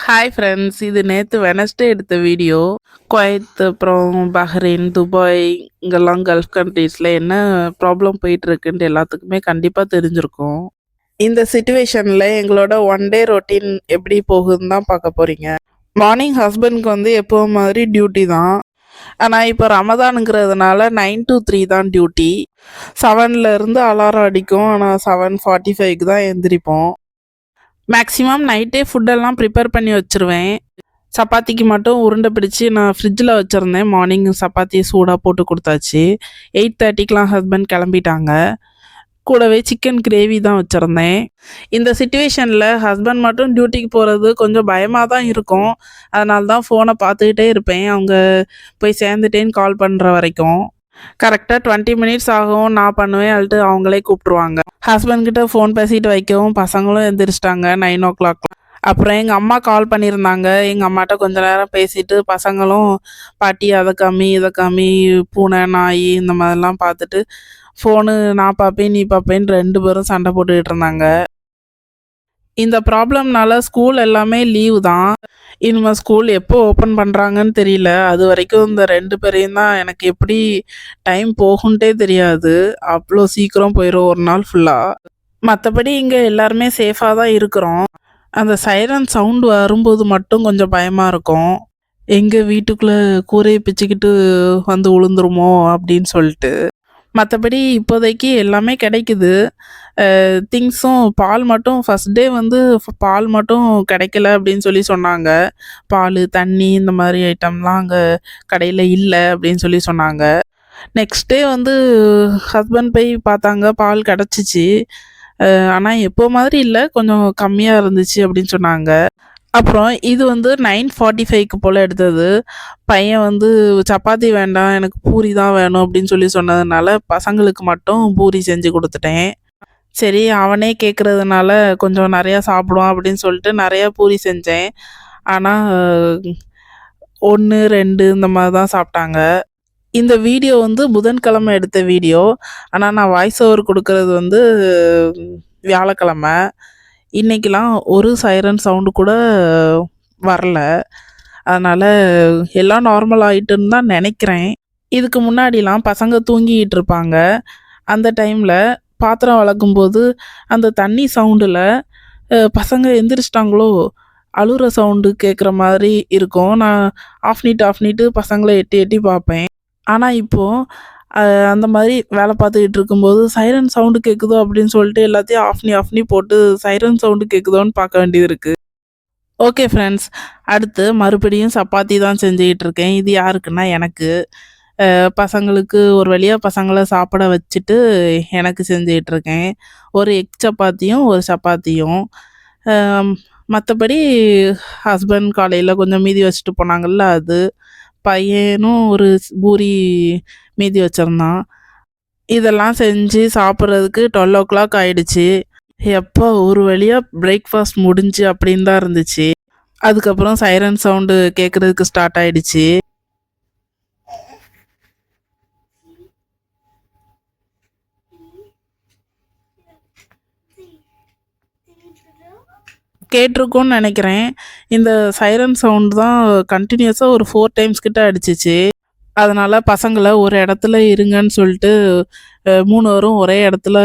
Hi friends, இது நேற்று Wednesday எடுத்த வீடியோ. குவைத், அப்புறம் பஹ்ரைன், துபாய், இங்கெல்லாம் கல்ஃப் கண்ட்ரீஸில் என்ன ப்ராப்ளம் போயிட்டுருக்குன்ட்டு எல்லாத்துக்குமே கண்டிப்பாக தெரிஞ்சிருக்கும். இந்த சுச்சுவேஷனில் எங்களோட ஒன் டே ரொட்டீன் எப்படி போகுதுன்னு தான் பார்க்க போகிறீங்க. மார்னிங் ஹஸ்பண்ட்க்கு வந்து எப்போவும் மாதிரி டியூட்டி தான். ஆனால் இப்போ ரமதானுங்கிறதுனால 9 to 3 தான் டியூட்டி. 7லேருந்து அலாரம் அடிக்கும். ஆனால் 7:45க்கு தான் எந்திரிப்போம். மேக்ஸிமம் நைட்டே ஃபுட்டெல்லாம் ப்ரிப்பேர் பண்ணி வச்சுருவேன். சப்பாத்திக்கு மட்டும் உருண்டை பிடிச்சி நான் ஃப்ரிட்ஜில் வச்சுருந்தேன். மார்னிங் சப்பாத்தி சூடாக போட்டு கொடுத்தாச்சு. 8:30க்கெலாம் ஹஸ்பண்ட் கிளம்பிட்டாங்க. கூடவே சிக்கன் கிரேவி தான் வச்சுருந்தேன். இந்த சுச்சுவேஷனில் ஹஸ்பண்ட் மட்டும் டியூட்டிக்கு போகிறது கொஞ்சம் பயமாக தான் இருக்கும். அதனால தான் ஃபோனை பார்த்துக்கிட்டே இருப்பேன், அவங்க போய் சேர்ந்துட்டேன்னு கால் பண்ணுற வரைக்கும். கரெக்டாக 20 மினிட்ஸ் ஆகும், நான் பண்ணுவேன். அழுட்டு அவங்களே கூப்பிட்ருவாங்க. ஹஸ்பண்ட்கிட்ட ஃபோன் பேசிட்டு வைக்கவும் பசங்களும் எந்திரிச்சிட்டாங்க 9 o'clock. அப்புறம் எங்கள் அம்மா கால் பண்ணியிருந்தாங்க. எங்கள் அம்மாட்ட கொஞ்ச நேரம் பேசிட்டு பசங்களும் பாட்டி அதை காமி இதை காமி, பூனை நாய் இந்த மாதிரிலாம் பார்த்துட்டு ஃபோனு நான் பார்ப்பேன் நீ பார்ப்பேன்னு 2 பேரும் சண்டை போட்டுக்கிட்டு இருந்தாங்க. இந்த ப்ராப்ளம்னால ஸ்கூல் எல்லாமே லீவு தான். இனிமேல் ஸ்கூல் எப்போ ஓப்பன் பண்ணுறாங்கன்னு தெரியல. அது வரைக்கும் இந்த 2 பேரையும் தான் எனக்கு எப்படி டைம் போகுன்ட்டே தெரியாது. அவ்வளோ சீக்கிரம் போயிடும் ஒரு நாள் ஃபுல்லாக. மற்றபடி இங்கே எல்லாருமே சேஃபாக தான் இருக்கிறோம். அந்த சைரன் சவுண்டு வரும்போது மட்டும் கொஞ்சம் பயமாக இருக்கும். எங்கள் வீட்டுக்குள்ளே கூரையை பிச்சுக்கிட்டு வந்து விழுந்துருமோ அப்படின்னு சொல்லிட்டு. மற்றபடி இப்போதைக்கு எல்லாமே கிடைக்குது. திங்ஸும் பால் மட்டும் ஃபஸ்ட் டே வந்து பால் மட்டும் கிடைக்கல அப்படின்னு சொல்லி சொன்னாங்க. பால், தண்ணி இந்த மாதிரி ஐட்டம்லாம் அங்கே கடையில் இல்லை அப்படின்னு சொல்லி சொன்னாங்க. நெக்ஸ்ட் டே வந்து ஹஸ்பண்ட் போய் பார்த்தாங்க, பால் கிடச்சிச்சு. ஆனால் எப்போ மாதிரி இல்லை, கொஞ்சம் கம்மியாக இருந்துச்சு அப்படின்னு சொன்னாங்க. அப்புறம் இது வந்து 9:45க்கு போல் எடுத்தது. பையன் வந்து சப்பாத்தி வேண்டாம், எனக்கு பூரி தான் வேணும் அப்படின்னு சொல்லி சொன்னதுனால பசங்களுக்கு மட்டும் பூரி செஞ்சு கொடுத்துட்டேன். சரி, அவனே கேட்குறதுனால கொஞ்சம் நிறையா சாப்பிடுவான் அப்படின்னு சொல்லிட்டு நிறையா பூரி செஞ்சேன். ஆனால் 1, 2 இந்த மாதிரி தான் சாப்பிட்டாங்க. இந்த வீடியோ வந்து புதன்கிழமை எடுத்த வீடியோ. ஆனால் நான் வாய்ஸ் ஓவர் கொடுக்கறது வந்து வியாழக்கிழமை. இன்றைக்கெலாம் ஒரு சைரன் சவுண்டு கூட வரல. அதனால் எல்லாம் நார்மல் ஆகிட்டுன்னு தான் நினைக்கிறேன். இதுக்கு முன்னாடிலாம் பசங்க தூங்கிக்கிட்டு இருப்பாங்க. அந்த டைமில் பாத்திரம் வளர்க்கும்போது அந்த தண்ணி சவுண்டில் பசங்க எந்திரிச்சிட்டாங்களோ அழுகிற சவுண்டு கேட்குற மாதிரி இருக்கும். நான் ஆஃப் பண்ணிட்டு பசங்களை எட்டி எட்டி பார்ப்பேன். ஆனால் இப்போது அந்த மாதிரி வேலை பார்த்துக்கிட்டு இருக்கும்போது சைரன் சவுண்டு கேட்குதோ அப்படின்னு சொல்லிட்டு எல்லாத்தையும் ஆஃப் பண்ணி போட்டு சைரன் சவுண்டு கேட்குதோன்னு பார்க்க வேண்டியது இருக்குது. ஓகே ஃப்ரெண்ட்ஸ், அடுத்து மறுபடியும் சப்பாத்தி தான் செஞ்சுக்கிட்டு இருக்கேன். இது யாருக்குன்னா எனக்கு. பசங்களுக்கு ஒரு வழியாக பசங்களை சாப்பிட வச்சுட்டு எனக்கு செஞ்சுக்கிட்டு இருக்கேன். ஒரு எக் சப்பாத்தியும் ஒரு சப்பாத்தியும். மற்றபடி ஹஸ்பண்ட் காலையில் கொஞ்சம் மீதி வச்சுட்டு போனாங்கள்ல, அது. பையனும் ஒரு பூரி மீதி வச்சுருந்தான். இதெல்லாம் செஞ்சு சாப்பிட்றதுக்கு 12 o'clock ஆகிடுச்சு. எப்போ ஒரு வழியாக பிரேக்ஃபாஸ்ட் முடிஞ்சு அப்படின்னு தான் இருந்துச்சு. அதுக்கப்புறம் சைரன் சவுண்டு கேட்குறதுக்கு ஸ்டார்ட் ஆகிடுச்சு. கேட்டிருக்கோன்னு நினைக்கிறேன். இந்த சைரன் சவுண்டு தான் கண்டினியூஸாக ஒரு 4 times கிட்ட அடிச்சிச்சு. அதனால் பசங்களை ஒரு இடத்துல இருங்கன்னு சொல்லிட்டு 3 பேரும் ஒரே இடத்துல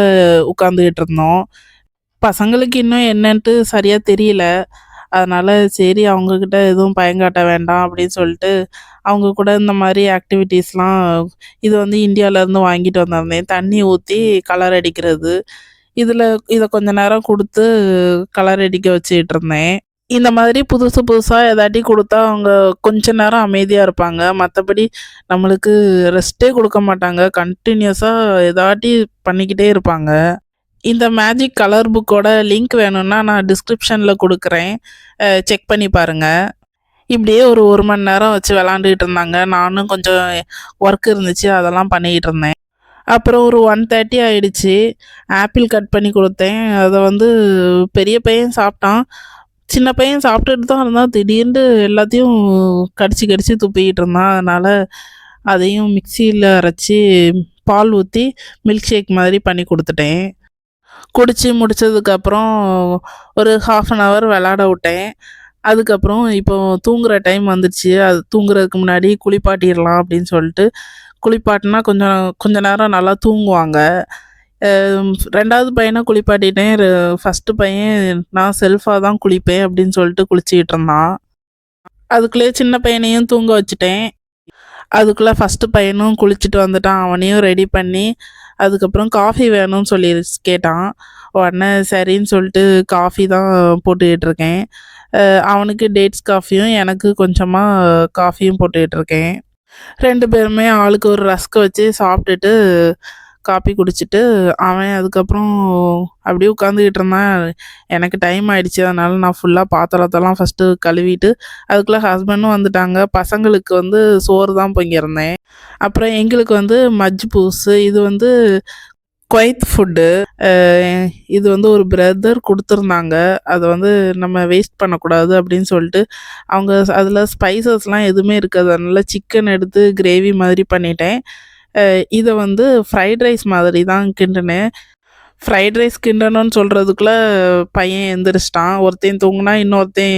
உட்காந்துக்கிட்டு இருந்தோம். பசங்களுக்கு இன்னும் என்னன்ட்டு சரியாக தெரியல. அதனால் சரி, அவங்கக்கிட்ட எதுவும் பயங்காட்ட வேண்டாம் அப்படின்னு சொல்லிட்டு அவங்க கூட இந்த மாதிரி ஆக்டிவிட்டீஸ்லாம். இது வந்து இந்தியாவிலேருந்து வாங்கிட்டு வந்திருந்தேன். தண்ணி ஊற்றி கலர் அடிக்கிறது. இதை கொஞ்ச நேரம் கொடுத்து கலர் அடிக்க வச்சுக்கிட்டு இருந்தேன். இந்த மாதிரி புதுசாக எதாட்டி கொடுத்தா அவங்க கொஞ்ச நேரம் அமைதியாக இருப்பாங்க. மற்றபடி நம்மளுக்கு ரெஸ்ட்டே கொடுக்க மாட்டாங்க. கண்டினியூஸாக எதாட்டி பண்ணிக்கிட்டே இருப்பாங்க. இந்த மேஜிக் கலர் புக்கோட லிங்க் வேணும்னா நான் டிஸ்கிரிப்ஷனில் கொடுக்குறேன், செக் பண்ணி பாருங்கள். இப்படியே ஒரு மணி நேரம் வச்சு விளாண்டுக்கிட்டு இருந்தாங்க. நானும் கொஞ்சம் ஒர்க் இருந்துச்சு, அதெல்லாம் பண்ணிக்கிட்டு இருந்தேன். அப்புறம் ஒரு 1:30 ஆகிடுச்சு. ஆப்பிள் கட் பண்ணி கொடுத்தேன். அதை வந்து பெரிய பையன் சாப்பிட்டான். சின்ன பையன் சாப்பிட்டுட்டு தான் இருந்தான். திடீர்னு எல்லாத்தையும் கடிச்சு துப்பிக்கிட்டு இருந்தான். அதனால் அதையும் மிக்சியில் அரைச்சி பால் ஊற்றி மில்க் ஷேக் மாதிரி பண்ணி கொடுத்துட்டேன். குடித்து முடித்ததுக்கப்புறம் ஒரு 1/2 hour விளாட விட்டேன். அதுக்கப்புறம் இப்போ தூங்குற டைம் வந்துடுச்சு. அது தூங்குறதுக்கு முன்னாடி குளிப்பாட்டிறலாம் அப்படின்னு சொல்லிட்டு, குளிப்பாட்டுனா கொஞ்சம் கொஞ்ச நேரம் நல்லா தூங்குவாங்க. 2வது பையன குளிப்பாட்டிட்டேன். 1 பையன் நான் செல்ஃபா தான் குளிப்பேன் அப்படின்னு சொல்லிட்டு குளிச்சுக்கிட்டு இருந்தான். அதுக்குள்ளேயே சின்ன பையனையும் தூங்க வச்சுட்டேன். அதுக்குள்ள 1 பையனும் குளிச்சுட்டு வந்துட்டான். அவனையும் ரெடி பண்ணி, அதுக்கப்புறம் காஃபி வேணும்னு சொல்லி கேட்டான். உடனே சரின்னு சொல்லிட்டு காஃபி தான் போட்டுக்கிட்டு இருக்கேன். அவனுக்கு டேட்ஸ் காஃபியும், எனக்கு கொஞ்சமா காஃபியும் போட்டுக்கிட்டு இருக்கேன். 2 பேருமே ஆளுக்கு ஒரு ரஸ்க் வச்சு சாப்பிட்டுட்டு, காப்பி குடிச்சிட்டு, அவன் அதுக்கப்புறம் அப்படியே உட்காந்துக்கிட்டு இருந்தான். எனக்கு டைம் ஆயிடுச்சு. அதனால நான் ஃபுல்லா பாத்திரத்தெல்லாம் ஃபர்ஸ்ட்டு கழுவிட்டு, அதுக்குள்ள ஹஸ்பண்டும் வந்துட்டாங்க. பசங்களுக்கு வந்து சோறு தான் பொங்கியிருந்தேன். அப்புறம் எங்களுக்கு வந்து மஜ்பூஸு இது வந்து குவைத் ஃபுட்டு. இது வந்து ஒரு பிரதர் குடுத்துருந்தாங்க. அத வந்து நம்ம வேஸ்ட் பண்ணக்கூடாது அப்படின்னு சொல்லிட்டு, அவங்க அதில ஸ்பைசஸ்லாம் எதுவுமே இருக்காது. அதனால சிக்கன் எடுத்து கிரேவி மாதிரி பண்ணிட்டேன். இத வந்து ஃப்ரைட் ரைஸ் மாதிரி தான் கிண்டுனேன். ஃப்ரைட் ரைஸ் கிண்டணும்னு சொல்றதுக்குள்ள பையன் எந்திரிச்சிட்டான். ஒருத்தன் தூங்குனா, இன்னொருத்தன்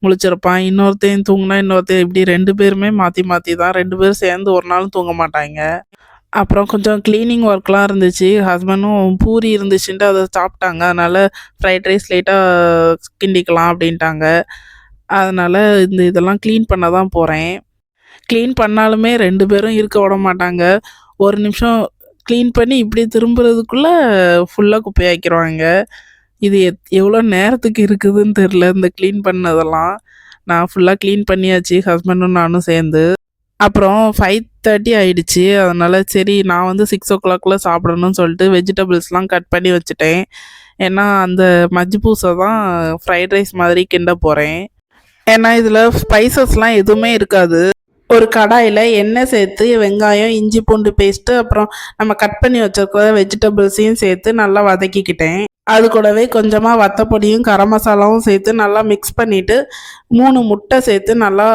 முழிச்சிருப்பான். இன்னொருத்தன் தூங்குனா, இன்னொருத்தன் இப்படி 2 பேருமே மாத்தி மாத்தி தான். 2 பேரும் சேர்ந்து ஒரு நாளும் தூங்க மாட்டாய்ங்க. அப்புறம் கொஞ்சம் கிளீனிங் ஒர்க்லாம் இருந்துச்சு. ஹஸ்பண்டும் பூரி இருந்துச்சுன்ட்டு அத சாப்பிட்டாங்க. அதனால ஃப்ரைட் ரைஸ் லைட்டா கிண்டிக்கலாம் அப்படின்ட்டாங்க. அதனால இதெல்லாம் கிளீன் பண்ண தான் போறேன். கிளீன் பண்ணாலுமே 2 பேரும் இருக்க விட மாட்டாங்க. ஒரு நிமிஷம் கிளீன் பண்ணி இப்படி திரும்புறதுக்குள்ள ஃபுல்லா குப்பையாக்கிருவாங்க. இது எவ்வளோ நேரத்துக்கு இருக்குதுன்னு தெரியல இந்த கிளீன் பண்ணதெல்லாம். நான் ஃபுல்லா கிளீன் பண்ணியாச்சு ஹஸ்பண்டும் நானும் சேர்ந்து. அப்புறம் 5:30 ஆயிடுச்சு. அதனால சரி நான் வந்து 6:00க்குள்ள சாப்பிடணும்னு சொல்லிட்டு வெஜிடபிள்ஸ்லாம் கட் பண்ணி வச்சுட்டேன். ஏன்னா அந்த மஜ்பூஸை தான் ஃப்ரைட் ரைஸ் மாதிரி கிண்ட போகிறேன். ஏன்னா இதில் ஸ்பைசஸ்லாம் எதுவுமே இருக்காது. ஒரு கடாயில் எண்ணெய் சேர்த்து வெங்காயம், இஞ்சி பூண்டு பேஸ்ட்டு, அப்புறம் நம்ம கட் பண்ணி வச்சிருக்கிற வெஜிடபிள்ஸையும் சேர்த்து நல்லா வதக்கிக்கிட்டேன். அது கூடவே கொஞ்சமாக வத்தப்பொடியும் கரம் மசாலாவும் சேர்த்து நல்லா மிக்ஸ் பண்ணிவிட்டு 3 முட்டை சேர்த்து நல்லா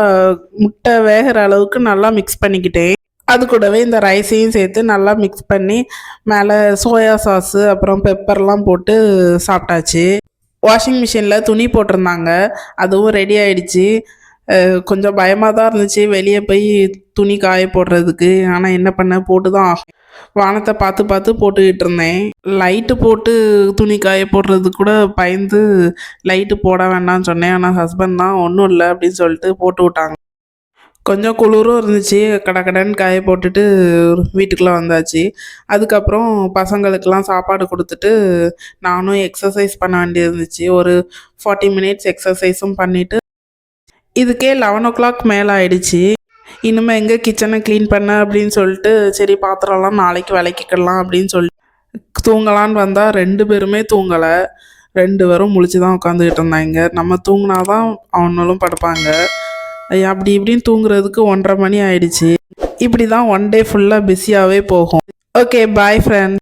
முட்டை வேகிற அளவுக்கு நல்லா மிக்ஸ் பண்ணிக்கிட்டேன். அது கூடவே இந்த ரைஸையும் சேர்த்து நல்லா மிக்ஸ் பண்ணி மேலே சோயா சாஸு அப்புறம் பெப்பர்லாம் போட்டு சாப்பிட்டாச்சு. வாஷிங் மிஷினில் துணி போட்டிருந்தாங்க. அதுவும் ரெடி ஆயிடுச்சு. கொஞ்சம் பயமாக தான் இருந்துச்சு வெளியே போய் துணி காய போடுறதுக்கு. ஆனால் என்ன பண்ண போட்டு தான் வானத்தை பார்த்து பார்த்து போட்டுக்கிட்டு இருந்தேன். லைட்டு போட்டு துணி காய போடுறது கூட பயந்து லைட்டு போட வேண்டாம்னு சொன்னேன். ஆனால் ஹஸ்பண்ட் தான் ஒன்றும் இல்லை அப்படின்னு சொல்லிட்டு போட்டு விட்டாங்க. கொஞ்சம் குளிரும் இருந்துச்சு. கடகடன்னு காய போட்டுட்டு வீட்டுக்குள்ளே வந்தாச்சு. அதுக்கப்புறம் பசங்களுக்கெல்லாம் சாப்பாடு கொடுத்துட்டு நானும் எக்ஸசைஸ் பண்ண வேண்டியது இருந்துச்சு. ஒரு 40 மினிட்ஸ் எக்ஸசைஸும் பண்ணிவிட்டு இதுக்கே 11:00 மேலே ஆயிடுச்சு. இனிமேல் எங்கே கிச்சனை க்ளீன் பண்ண அப்படின்னு சொல்லிட்டு சரி பாத்திரம்லாம் நாளைக்கு விளக்கிக்கலாம் அப்படின்னு சொல்லிட்டு தூங்கலான்னு வந்தால் 2 பேருமே தூங்கலை. 2 பேரும் முழிச்சு தான் உட்காந்துக்கிட்டு இருந்தாங்க. நம்ம தூங்கினாதான் அவனும் படுப்பாங்க. அப்படி இப்படின்னு தூங்குறதுக்கு 1:30 மணி ஆயிடுச்சு. இப்படி தான் ஒன் டே ஃபுல்லாக பிஸியாகவே போகும். ஓகே, பாய் ஃப்ரெண்ட்.